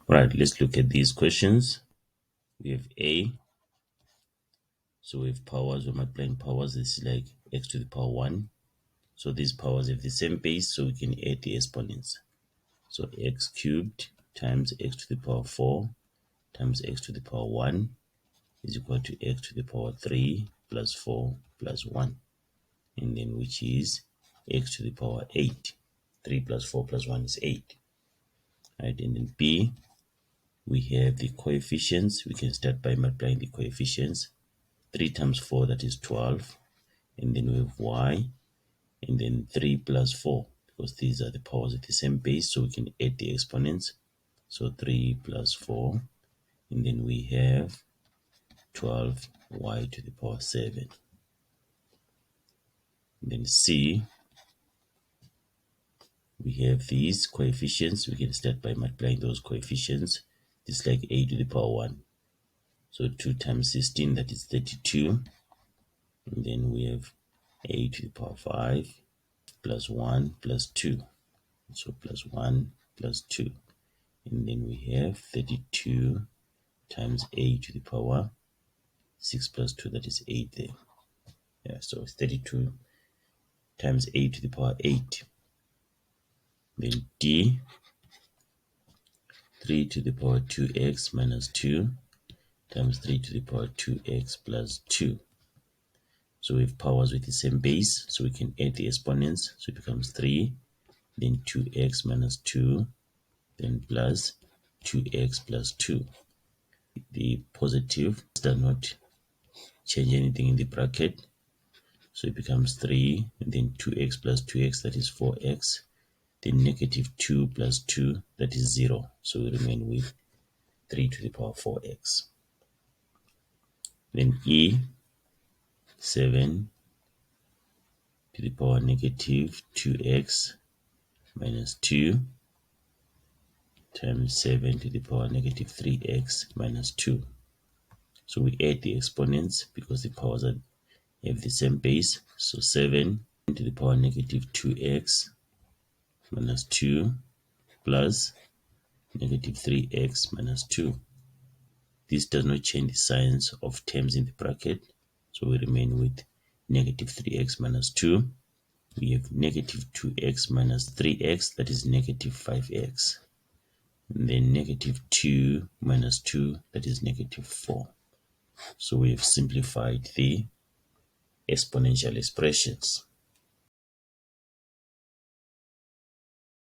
Right, let's look at these questions. We have A. So we have powers. We're multiplying powers. This is like x to the power 1. So these powers have the same base, so we can add the exponents. So x cubed times x to the power 4 times x to the power 1 is equal to x to the power 3 plus 4 plus 1. And then which is x to the power 8. 3 plus 4 plus 1 is 8. Right, and then B, we have the coefficients. We can start by multiplying the coefficients. 3 times 4, that is 12. And then we have y, and then 3 plus 4, because these are the powers at the same base, so we can add the exponents. So 3 plus 4, and then we have 12y to the power 7. And then C, we have these coefficients. We can start by multiplying those coefficients. This is like a to the power 1. So 2 times 16, that is 32. And then we have a to the power 5 plus 1 plus 2. So plus 1 plus 2. And then we have 32 times a to the power 6 plus 2, that is 8 there. Yeah, so it's 32 times a to the power 8. Then D, 3 to the power 2x minus 2 times 3 to the power 2x plus 2. So we have powers with the same base, so we can add the exponents. So it becomes 3, then 2x minus 2, then plus 2x plus 2. The positive does not change anything in the bracket, so it becomes 3, and then 2x plus 2x, that is 4x, then negative 2 plus 2, that is 0. So we remain with 3 to the power 4x. Then E, 7 to the power negative 2x minus 2 times 7 to the power negative 3x minus 2. So we add the exponents because the powers have the same base. So 7 to the power negative 2x minus 2 plus negative 3x minus 2. This does not change the signs of terms in the bracket, so we remain with negative 3x minus 2. We have negative 2x minus 3x, that is negative 5x. And then negative 2 minus 2, that is negative 4. So we have simplified the exponential expressions.